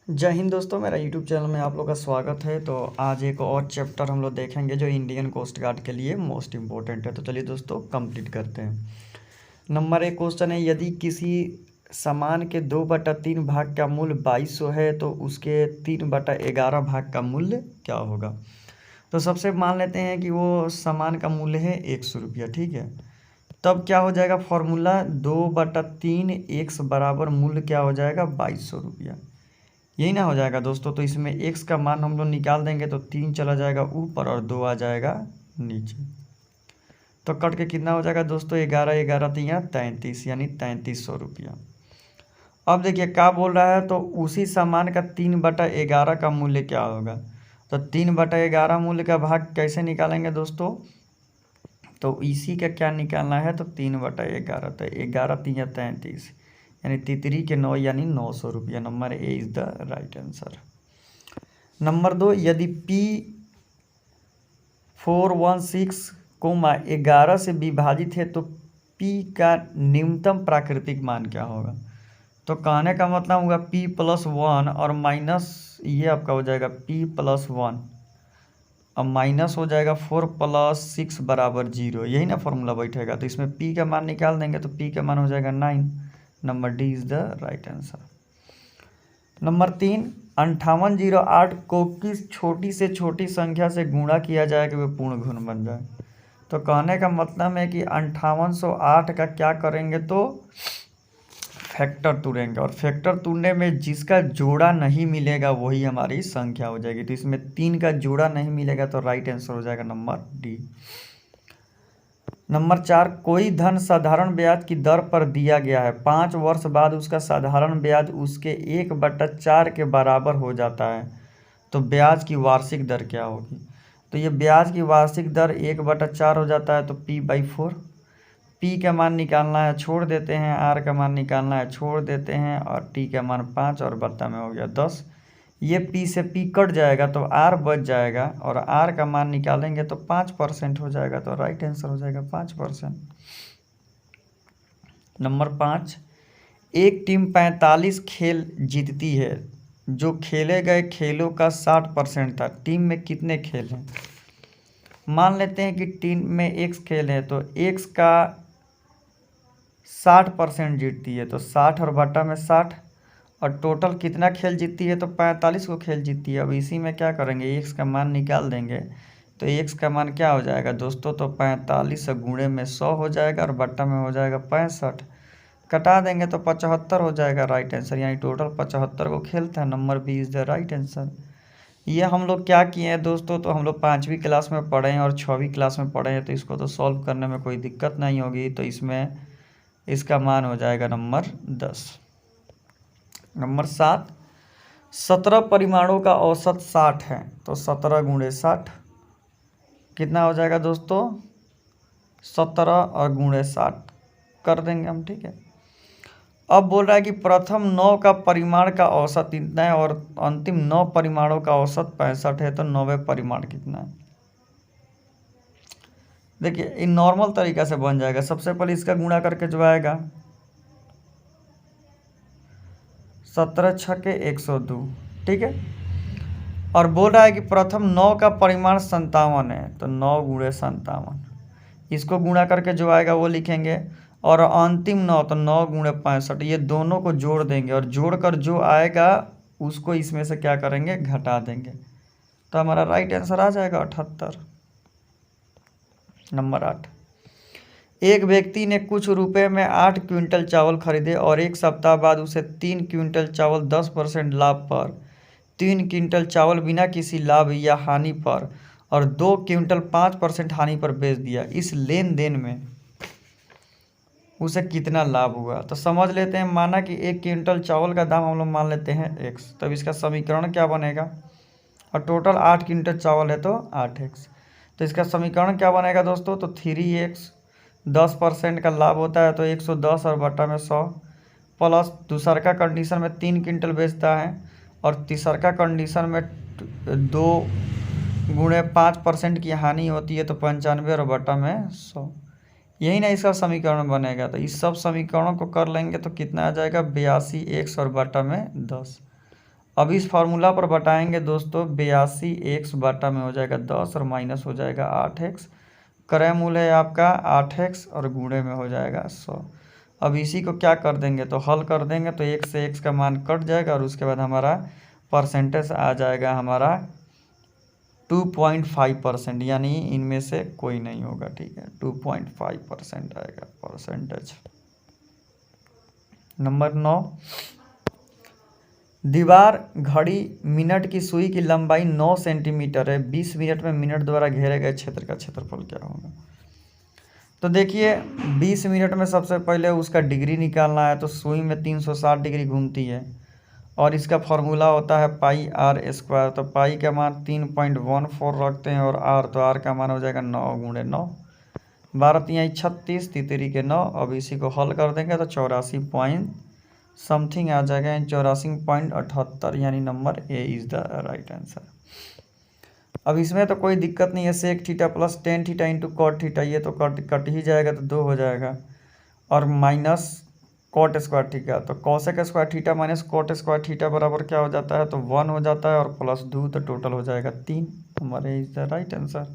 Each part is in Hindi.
जय हिंद दोस्तों, मेरा यूट्यूब चैनल में आप लोग का स्वागत है। तो आज एक और चैप्टर हम लोग देखेंगे जो इंडियन कोस्ट गार्ड के लिए मोस्ट इम्पोर्टेंट है। तो चलिए दोस्तों कंप्लीट करते हैं। नंबर 1 क्वेश्चन है, यदि किसी सामान के 2/3 भाग का मूल्य 2200 है तो उसके 3/11 भाग का मूल्य क्या होगा। तो सबसे मान लेते हैं कि वो सामान का मूल्य है 100 रुपया, ठीक है। तब क्या हो जाएगा फॉर्मूला, 2/3 एक्स बराबर मूल्य क्या हो जाएगा 2200 रुपया, यही ना हो जाएगा दोस्तों। तो इसमें x का मान हम लोग निकाल देंगे तो 3 चला जाएगा ऊपर और 2 आ जाएगा नीचे। तो कट के कितना हो जाएगा दोस्तों, 11 11 3 33, यानी 3300 रुपया। अब देखिए क्या बोल रहा है, तो उसी सामान का 3/11 का मूल्य क्या होगा। तो 3/11 मूल्य का भाग कैसे निकालेंगे दोस्तों, तो इसी का क्या निकालना है, तो 3/11, तो 11 3 33, यानी तितरी के 9 यानी 900 रुपया। Number A is the right answer. Number 2, यदि P416, 11 से विभाजित है तो P का न्यूनतम प्राकृतिक मान क्या होगा। तो कहने का मतलब होगा P+1 और माइनस ये आपका हो जाएगा P+1 अब माइनस हो जाएगा 4 + 6 = 0, यही ना फॉर्मूला बैठेगा। तो इसमें P का मान निकाल देंगे तो P का मान हो जाएगा 9। Number D is the right answer. Number 3, 5808 को किस छोटी से छोटी संख्या से गुणा किया जाए कि वह पूर्ण घन बन जाए। तो कहने का मतलब है कि 5808 का क्या करेंगे, तो फैक्टर तोड़ेंगे, और फैक्टर तोड़ने में जिसका जोड़ा नहीं मिलेगा वही हमारी संख्या हो जाएगी। तो इसमें 3 का जोड़ा नहीं मिलेगा तो राइट आंसर हो जाएगा नंबर डी। नंबर 4, कोई धन साधारण ब्याज की दर पर दिया गया है, 5 वर्ष बाद उसका साधारण ब्याज उसके 1/4 के बराबर हो जाता है, तो ब्याज की वार्षिक दर क्या होगी। तो ये ब्याज की वार्षिक दर 1/4 हो जाता है, तो P/4। P का मान निकालना है, छोड़ देते हैं, R का मान निकालना है, छोड़ देते हैं, और T का मान 5 और बट्टा में हो गया 10। ये P से P कट जाएगा तो R बच जाएगा, और R का मान निकालेंगे तो 5% हो जाएगा, तो राइट आंसर हो जाएगा 5%। नंबर 5, एक टीम 45 खेल जीतती है, जो खेले गए खेलों का 60% था, टीम में कितने खेल हैं। मान लेते हैं कि टीम में x खेल है, तो x का 60% जीतती है, तो 60 और बट्टा में 60, और टोटल कितना खेल जीतती है, तो 45 को खेल जीतती है। अब इसी में क्या करेंगे, x का मान निकाल देंगे, तो x का मान क्या हो जाएगा दोस्तों, तो 45 से गुणे में 100 हो जाएगा, और बट्टा में हो जाएगा 65, कटा देंगे तो 75 हो जाएगा राइट आंसर, यानी टोटल 75 को खेलते हैं। Number B is the right answer. ये हम लोग क्या किए हैं दोस्तों, तो हम लोग 5वीं क्लास में पढ़े हैं और 6वीं क्लास में पढ़े हैं, तो इसको तो सॉल्व करने में कोई दिक्कत नहीं होगी। तो इसमें इसका मान हो जाएगा नंबर 10। नंबर 7, 17 परिमाणों का औसत 60 है, तो 17 × 60 कितना हो जाएगा दोस्तों, 17 और × 60 कर देंगे हम, ठीक है। अब बोल रहा है कि प्रथम 9 का परिमाण का औसत इतना है और अंतिम 9 परिमाणों का औसत 65 है, तो 9वें परिमाण कितना है। देखिए इन नॉर्मल तरीका से बन जाएगा। सबसे पहले इसका गुणा करके जो आएगा 17 × 102, ठीक है। और बोल रहा है कि प्रथम 9 का परिमाण 57 है, तो 9 × 57, इसको गुणा करके जो आएगा वो लिखेंगे, और अंतिम 9 तो 9 × 65, ये दोनों को जोड़ देंगे, और जोड़कर जो आएगा उसको इसमें से क्या करेंगे, घटा देंगे, तो हमारा राइट आंसर आ जाएगा 78। नंबर 8, एक व्यक्ति ने कुछ रुपए में 8 क्विंटल चावल खरीदे और एक सप्ताह बाद उसे 3 क्विंटल चावल 10% लाभ पर, 3 क्विंटल चावल बिना किसी लाभ या हानि पर, और 2 क्विंटल 5% हानि पर बेच दिया। इस लेन देन में उसे कितना लाभ हुआ। तो समझ लेते हैं, माना कि 1 क्विंटल चावल का दाम हम लोग मान लेते हैं x, तब इसका समीकरण क्या बनेगा, और टोटल 8 क्विंटल चावल है तो 8x, तो इसका समीकरण क्या बनेगा दोस्तों, तो 3x, 10% का लाभ होता है तो 110 और बट्टा में 100, प्लस दूसर का कंडीशन में 3 क्विंटल बेचता है, और तीसर का कंडीशन में 2 × 5% की हानि होती है, तो 95 और बट्टा में 100, यही ना इसका समीकरण बनेगा। तो इस सब समीकरणों को कर लेंगे तो कितना आ जाएगा, 82x और बट्टा में 10। अब इस फार्मूला पर बटाएंगे दोस्तों, 82x बटा में हो जाएगा 10 और माइनस हो जाएगा 8x। क्रय मूल है आपका 8x और गुणे में हो जाएगा 100। अब इसी को क्या कर देंगे, तो हल कर देंगे तो x से x का मान कट जाएगा और उसके बाद हमारा परसेंटेज आ जाएगा हमारा 2.5%, यानी इनमें से कोई नहीं होगा। ठीक है, 2.5% आएगा परसेंटेज। नंबर 9, दीवार घड़ी मिनट की सुई की लंबाई 9 सेंटीमीटर है, 20 मिनट में मिनट द्वारा घेरे गए क्षेत्र का क्षेत्रफल क्या होगा। तो देखिए 20 मिनट में सबसे पहले उसका डिग्री निकालना है, तो सुई में 360 डिग्री घूमती है और इसका फॉर्मूला होता है पाई आर स्क्वायर। तो पाई का मान 3.14 रखते हैं और आर, तो आर का मान हो जाएगा 9 गुणे 9, 12 तिहाई 36, तितरी के 9। अब इसी को हल कर देंगे तो 84 पॉइंट समथिंग आ जाएगा, 84.78, यानी number A is the right answer. अब इसमें तो कोई दिक्कत नहीं है, sec theta plus tan theta into cot theta, ये तो कट ही जाएगा तो 2 हो जाएगा, और माइनस कॉट स्क्वायर थीटा, तो cosec square theta minus cot square theta बराबर क्या हो जाता है, तो 1 हो जाता है, और प्लस 2 तो टोटल हो जाएगा 3। Number A is the right answer.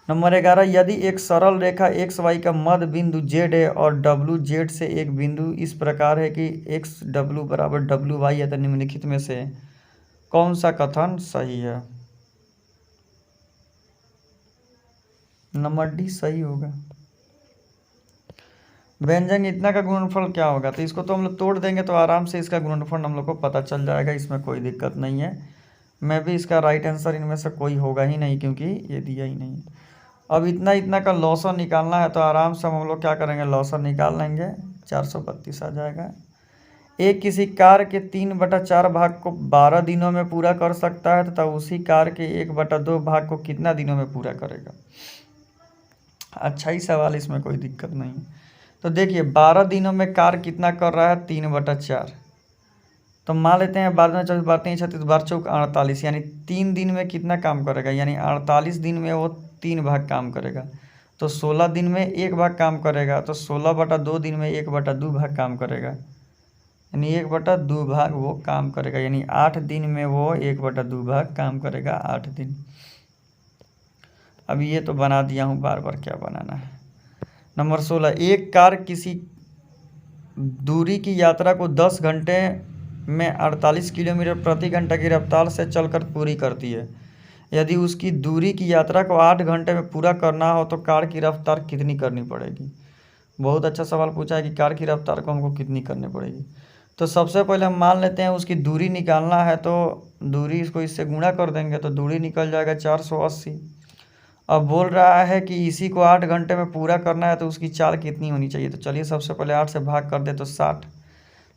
Number 11, यदि एक सरल रेखा एक्स वाई का मध्य बिंदु जेड है और डब्ल्यू जेड से एक बिंदु इस प्रकार है कि एक्स डब्ल्यू बराबर डब्ल्यू वाई है, तो निम्नलिखित में से कौन सा कथन सही है। नंबर डी सही होगा। व्यंजक इतना का गुणनफल क्या होगा, तो इसको तो हम लोग तोड़ देंगे तो आराम से इसका गुणनफल हम लोग को पता चल जाएगा, इसमें कोई दिक्कत नहीं है। मैं भी इसका राइट आंसर इनमें से कोई होगा ही नहीं, क्योंकि ये दिया ही नहीं। अब इतना का लॉसन निकालना है, तो आराम से हम लोग क्या करेंगे, लॉसन निकाल लेंगे, 432 आ जाएगा। एक किसी कार्य के 3/4 भाग को 12 दिनों में पूरा कर सकता है, तथा उसी कार्य के 1/2 भाग को कितना दिनों में पूरा करेगा। अच्छा ही सवाल, इसमें कोई दिक्कत नहीं। तो देखिए 12 दिनों में कार्य कितना कर रहा है, 3/4, तो मान लेते हैं 12 में 24, 12 36, 12 चौक 48, यानी 3 दिन में कितना काम करेगा, यानी 48 दिन में वो 3 भाग काम करेगा। तो 16 दिन में 1 भाग काम करेगा, तो 16/2 दिन में 1/2 भाग काम करेगा, यानी 1/2 भाग वो काम करेगा, यानी 8 दिन में वो 1/2 भाग काम करेगा, 8 दिन। अब ये तो बना दिया हूँ, बार बार क्या बनाना है। नंबर 16, एक कार किसी दूरी की यात्रा को 10 घंटे में 48 किलोमीटर प्रति घंटा की रफ्तार से चलकर पूरी करती है। यदि उसकी दूरी की यात्रा को 8 घंटे में पूरा करना हो तो कार की रफ्तार कितनी करनी पड़ेगी। बहुत अच्छा सवाल पूछा है कि कार की रफ्तार को हमको कितनी करनी पड़ेगी। तो सबसे पहले हम मान लेते हैं उसकी दूरी निकालना है, तो दूरी इसको इससे गुणा कर देंगे तो दूरी निकल जाएगा 480। अब बोल रहा है कि इसी को 8 घंटे में पूरा करना है, तो उसकी चाल कितनी होनी चाहिए। तो चलिए सबसे पहले 8 से भाग कर दे तो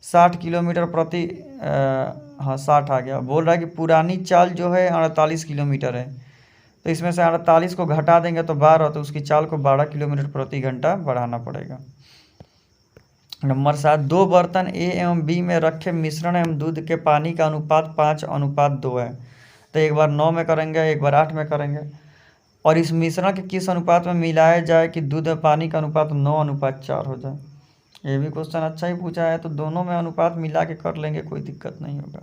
60 किलोमीटर प्रति 60 आ गया। बोल रहा है कि पुरानी चाल जो है 48 किलोमीटर है, तो इसमें से 48 को घटा देंगे तो 12, तो उसकी चाल को 12 किलोमीटर प्रति घंटा बढ़ाना पड़ेगा। नंबर 7, 2 बर्तन ए एवं बी में रखे मिश्रण एवं दूध के पानी का अनुपात 5:2 है। तो एक बार 9 में करेंगे, एक बार 8 में करेंगे, और इस मिश्रण के किस अनुपात में मिलाया जाए कि दूध और पानी का अनुपात 9:4 हो जाए। ये भी क्वेश्चन अच्छा ही पूछा है, तो दोनों में अनुपात मिला के कर लेंगे, कोई दिक्कत नहीं होगा।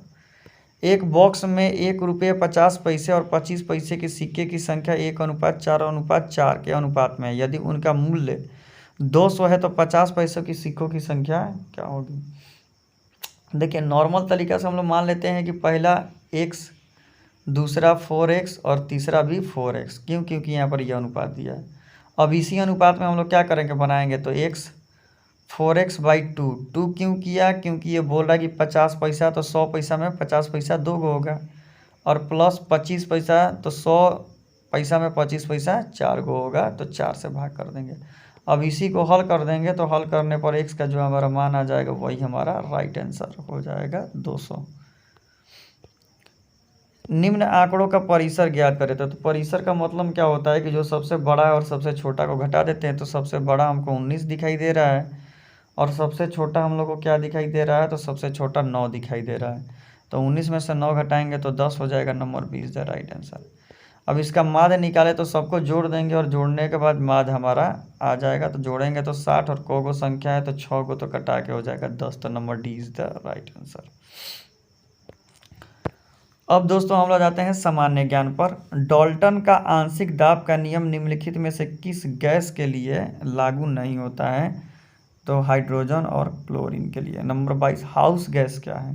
एक बॉक्स में 1 रुपये 50 पैसे और 25 पैसे के सिक्के की संख्या 1:4:4 के अनुपात में है। यदि उनका मूल्य 200 है तो 50 पैसों की सिक्कों की संख्या क्या होगी। देखिए नॉर्मल तरीका से हम लोग मान लेते हैं कि पहला x, दूसरा 4x और तीसरा भी 4x, क्यों, क्योंकि यहाँ पर यह अनुपात दिया है। अब इसी अनुपात में हम लोग क्या करेंगे, बनाएंगे, तो x 4x/2, 2 क्यों किया, क्योंकि ये बोल रहा है कि 50 पैसा, तो 100 पैसा में 50 पैसा 2 गो होगा, और प्लस 25 पैसा, तो 100 पैसा में 25 पैसा 4 गो होगा, तो 4 से भाग कर देंगे। अब इसी को हल कर देंगे, तो हल करने पर x का जो हमारा मान आ जाएगा वही हमारा राइट आंसर हो जाएगा 200। निम्न आंकड़ों का परिसर ज्ञात करें। तो परिसर का मतलब क्या होता है कि जो सबसे बड़ा है और सबसे छोटा को घटा देते हैं, तो सबसे बड़ा हमको 19 दिखाई दे रहा है और सबसे छोटा हम लोग को क्या दिखाई दे रहा है, तो सबसे छोटा 9 दिखाई दे रहा है। तो 19 में से 9 घटाएंगे तो 10 हो जाएगा। Number B is the right answer. अब इसका माध्य निकाले तो सबको जोड़ देंगे और जोड़ने के बाद माध्य हमारा आ जाएगा। तो जोड़ेंगे तो 60 और को संख्या है तो 6 को तो कटा के हो जाएगा 10। तो number D is the right answer. अब दोस्तों हम लोग जाते हैं सामान्य ज्ञान पर। डाल्टन का आंशिक दाब का नियम निम्नलिखित में से किस गैस के लिए लागू नहीं होता है? तो हाइड्रोजन और क्लोरीन के लिए। नंबर 22 हाउस गैस क्या है?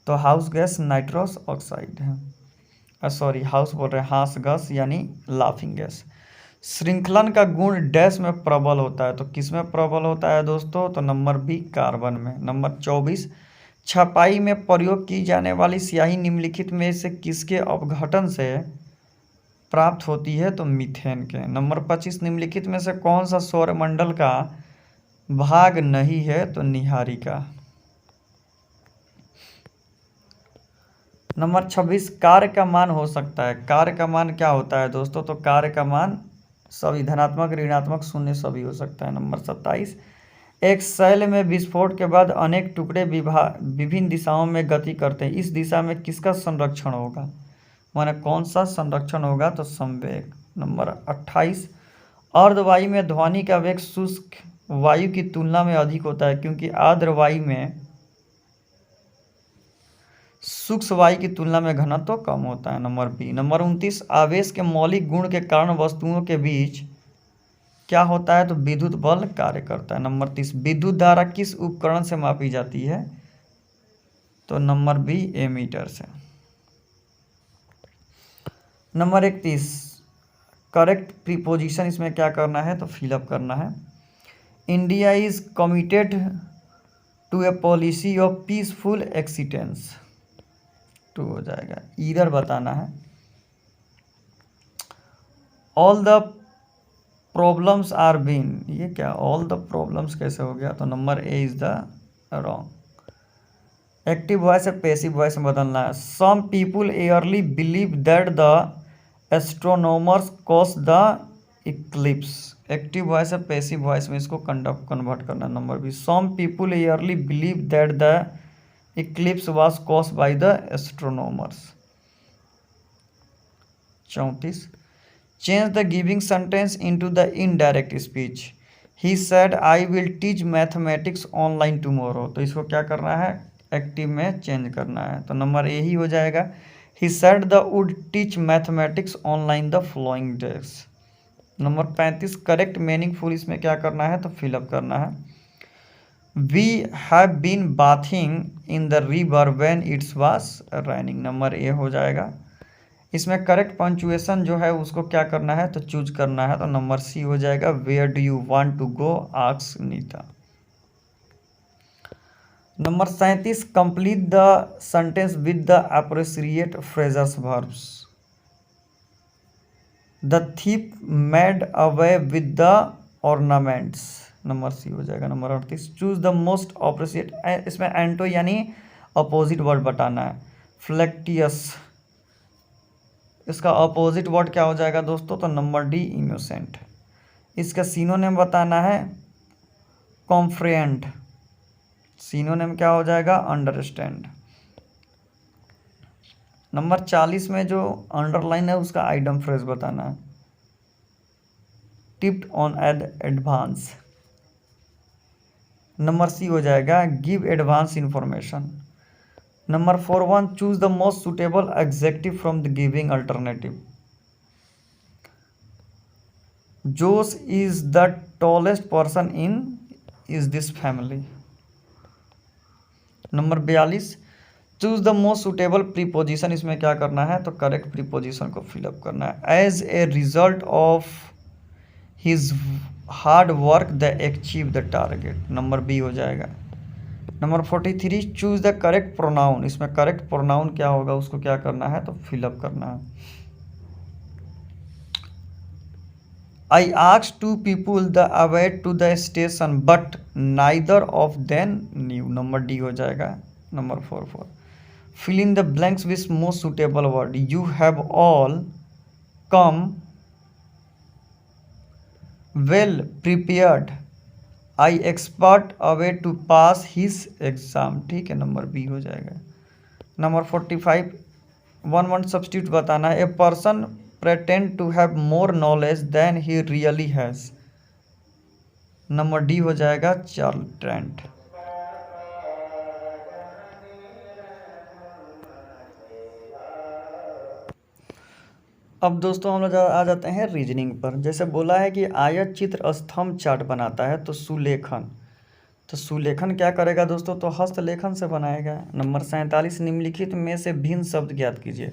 तो हाउस गैस नाइट्रस ऑक्साइड है। सॉरी हाउस बोल रहे हैं, हास गैस यानी लाफिंग गैस। श्रृंखलन का गुण डैश में प्रबल होता है, तो किस में प्रबल होता है दोस्तों? तो नंबर बी कार्बन में। नंबर 24 छपाई में प्रयोग की जाने वाली स्याही निम्नलिखित में से किसके अपघटन से प्राप्त होती है? तो मीथेन के। नंबर 25 निम्नलिखित में से कौन सा सौरमंडल का भाग नहीं है? तो नीहारिका। नंबर 26 कार्य का मान हो सकता है। कार्य का मान क्या होता है दोस्तों? तो कार्य का मान सभी धनात्मक ऋणात्मक शून्य सभी हो सकता है। नंबर 27 एक शैल में विस्फोट के बाद अनेक टुकड़े विभिन्न दिशाओं में गति करते हैं, इस दिशा में किसका संरक्षण होगा? माने कौन सा संरक्षण होगा? तो संवेग। नंबर 28 अर्धवायु में ध्वनि का वेग शुष्क वायु की तुलना में अधिक होता है क्योंकि आर्द्र वायु में शुष्क वायु की तुलना में घनत्व तो कम होता है। Number B. नंबर 29 आवेश के मौलिक गुण के कारण वस्तुओं के बीच क्या होता है? तो विद्युत बल कार्य करता है। नंबर 30 विद्युत धारा किस उपकरण से मापी जाती है? तो नंबर बी एमीटर से। नंबर 31 करेक्ट प्रीपोजिशन इसमें क्या करना है? तो फिलअप करना है। India is committed to a policy of peaceful existence, to हो जाएगा। ईरर बताना है। All the problems are been, ये क्या ऑल द प्रॉब्लम्स कैसे हो गया? तो number A is the wrong. Active voice से पैसिव वॉइस में बदलना है। Some people early believe that the astronomers cause the eclipse. Active voice से पैसिव वॉइस में इसको कन्वर्ट करना। Number B some people early believe that the eclipse was caused by the astronomers. 34 change the giving sentence into the indirect speech. He said I will teach mathematics online tomorrow. तो इसको क्या करना है? एक्टिव में चेंज करना है। तो नंबर ए ही हो जाएगा। He said the would teach mathematics online the following days. Number 35 correct meaningful इसमें क्या करना है? तो फिलअप करना है। We have been bathing in the river when it's was raining. Number A हो जाएगा। इसमें करेक्ट पंचुएशन जो है उसको क्या करना है? तो चूज करना है। तो नंबर सी हो जाएगा। Where do you want to go asked Nita. Number 37 complete the sentence with the appropriate phrasal verbs. The thief made away with the ornaments. Number C हो जाएगा। Number 38 choose the most opposite, इसमें एंटो यानी अपोजिट वर्ड बताना है। फ्लेक्टियस, इसका अपोजिट वर्ड क्या हो जाएगा दोस्तों? तो नंबर डी इनोसेंट। इसका सिनोनिम बताना है कॉम्प्रिहेंड। सिनोनिम क्या हो जाएगा? अंडरस्टैंड। नंबर 40 में जो अंडरलाइन है उसका आइटम फ्रेज बताना है। Tipped on advance. Number C हो जाएगा। Give advance information. Number 41 choose the most suitable adjective from the giving alternative. Josh is the tallest person in is this family. Number 42 choose the most suitable preposition, इसमें क्या करना है? तो करेक्ट प्रीपोजिशन को फिलअप करना है। As a result of his hard work the achieve the target. Number B हो जाएगा। Number 43 choose the correct pronoun, इसमें करेक्ट प्रोनाउन क्या होगा उसको क्या करना है? तो फिलअप करना है। I asked two people the away to the station but neither of them knew. Number D हो जाएगा। Number 44 fill in the blanks with most suitable word. You have all come well prepared. I expert away to pass his exam. ठीक है, नंबर बी हो जाएगा। नंबर 45 वन सब्स्टिट्यूट बताना है। A person pretend to have more knowledge than he really has. Number D हो जाएगा चार्ल्स ट्रेंट। अब दोस्तों हम लोग आ जाते हैं रीजनिंग पर। जैसे बोला है कि आयत चित्र स्तंभ चार्ट बनाता है तो सुलेखन क्या करेगा दोस्तों, तो हस्तलेखन से बनाएगा। नंबर 47, निम्नलिखित में से भिन्न शब्द ज्ञात कीजिए।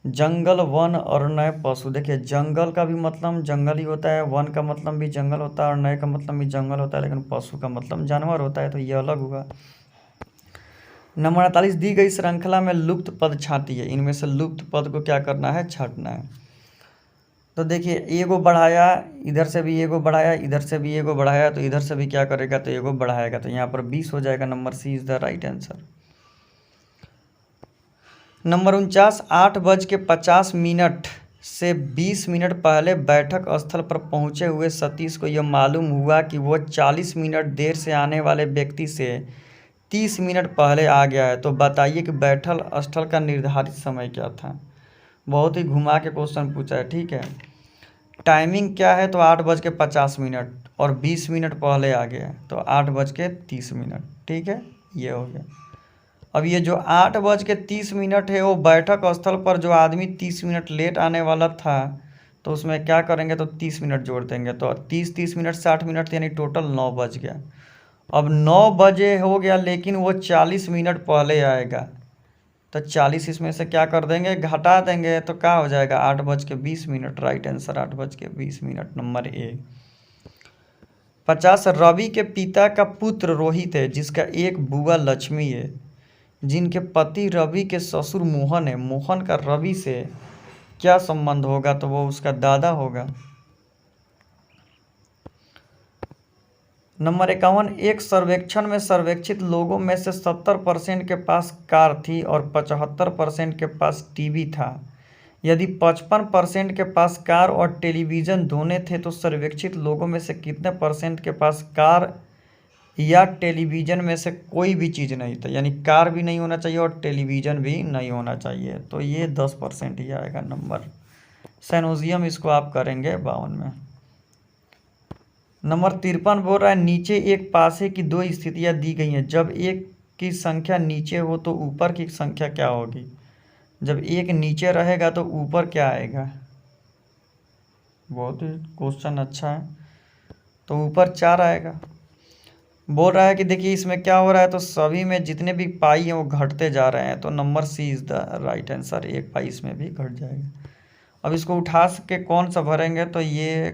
जंगल, वन, अरण्य, पशु। देखिए जंगल का भी मतलब जंगल ही होता है, वन का मतलब भी जंगल होता है, अरण्य का मतलब भी जंगल होता है, लेकिन पशु का मतलब जानवर होता है, तो ये अलग हुआ। नंबर 48, दी गई श्रृंखला में लुप्त पद छांटिए। इनमें से लुप्त पद को क्या करना है, छांटना है। तो देखिए एगो बढ़ाया, इधर से भी एगो बढ़ाया, इधर से भी एगो बढ़ाया, तो इधर से भी क्या करेगा, तो एगो बढ़ाएगा, तो यहाँ पर 20 हो जाएगा। Number C is the right answer. Number 49, 8:50 से 20 मिनट पहले बैठक स्थल पर पहुंचे हुए सतीश को यह मालूम हुआ कि वह 40 मिनट देर से आने वाले व्यक्ति से 30 मिनट पहले आ गया है। तो बताइए कि बैठक स्थल का निर्धारित समय क्या था। बहुत ही घुमा के क्वेश्चन पूछा है, ठीक है। टाइमिंग क्या है, तो 8:50 और 20 मिनट पहले आ गया, तो 8:30, ठीक है, ये हो गया। अब ये जो 8:30 है वो बैठक स्थल पर जो आदमी 30 मिनट लेट आने वाला था, तो उसमें क्या करेंगे, तो 30 मिनट जोड़ देंगे, तो 30 मिनट 60 मिनट, यानी टोटल 9 बज गया। अब 9 बजे हो गया, लेकिन वो 40 मिनट पहले आएगा, तो 40 इसमें से क्या कर देंगे, घटा देंगे, तो क्या हो जाएगा 8:20। Right answer 8:20। Number A. 50, Ravi के पिता का पुत्र रोहित है, जिसका एक बुआ लक्ष्मी है, जिनके पति रवि के ससुर मोहन है। मोहन का रवि से क्या संबंध होगा, तो वो उसका दादा होगा। नंबर 51, एक सर्वेक्षण में सर्वेक्षित लोगों में से 70% के पास कार थी और 75% के पास टीवी था। यदि 55% के पास कार और टेलीविज़न दोनों थे, तो सर्वेक्षित लोगों में से कितने परसेंट के पास कार या टेलीविज़न में से कोई भी चीज़ नहीं था, यानी कार भी नहीं होना चाहिए और टेलीविज़न भी नहीं होना चाहिए, तो ये 10% ही आएगा नंबर। सेनोजियम इसको आप करेंगे 52 में। नंबर 53 बोल रहा है, नीचे एक पासे की दो स्थितियां दी गई हैं, जब एक की संख्या नीचे हो तो ऊपर की संख्या क्या होगी। जब एक नीचे रहेगा तो ऊपर क्या आएगा, बहुत ही क्वेश्चन अच्छा है, तो ऊपर 4 आएगा। बोल रहा है कि देखिए इसमें क्या हो रहा है, तो सभी में जितने भी पाई हैं वो घटते जा रहे हैं, तो number C is the right answer. एक पाई इसमें भी घट जाएगा। अब इसको उठा के कौन सा भरेंगे, तो ये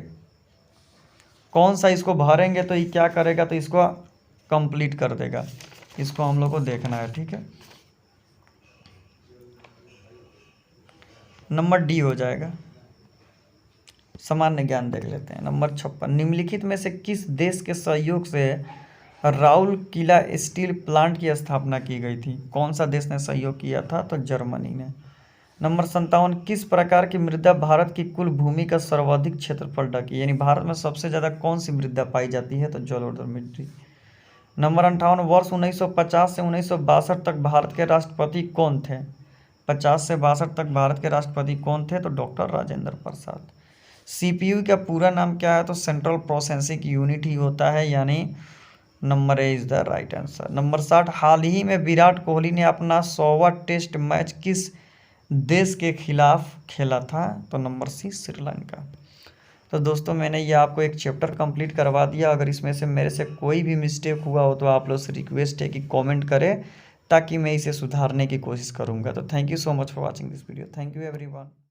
कौन सा इसको भरेंगे, तो ये क्या करेगा, तो इसको कंप्लीट कर देगा। इसको हम लोग को देखना है, ठीक है। नंबर डी हो जाएगा। सामान्य ज्ञान देख लेते हैं। नंबर 56, निम्नलिखित में से किस देश के सहयोग से राउरकेला स्टील प्लांट की स्थापना की गई थी। कौन सा देश ने सहयोग किया था, तो जर्मनी ने। नंबर 57, किस प्रकार की मृदा भारत की कुल भूमि का सर्वाधिक क्षेत्रफल ढकी, यानी भारत में सबसे ज़्यादा कौन सी मृदा पाई जाती है, तो जलोढ़ मिट्टी। नंबर 58, वर्ष 1950 से 1962 तक भारत के राष्ट्रपति कौन थे। 50 से 62 तक भारत के राष्ट्रपति कौन थे, तो डॉक्टर राजेंद्र प्रसाद। CPU का पूरा नाम क्या है, तो सेंट्रल प्रोसेसिंग यूनिट ही होता है, यानी number A is the right answer. Number 60, हाल ही में विराट कोहली ने अपना 100वां टेस्ट मैच किस देश के खिलाफ खेला था, तो नंबर सी श्रीलंका। तो दोस्तों मैंने ये आपको एक चैप्टर कंप्लीट करवा दिया। अगर इसमें से मेरे से कोई भी मिस्टेक हुआ हो तो आप लोग से रिक्वेस्ट है कि कमेंट करें, ताकि मैं इसे सुधारने की कोशिश करूँगा। तो thank you so much for watching this video. Thank you everyone.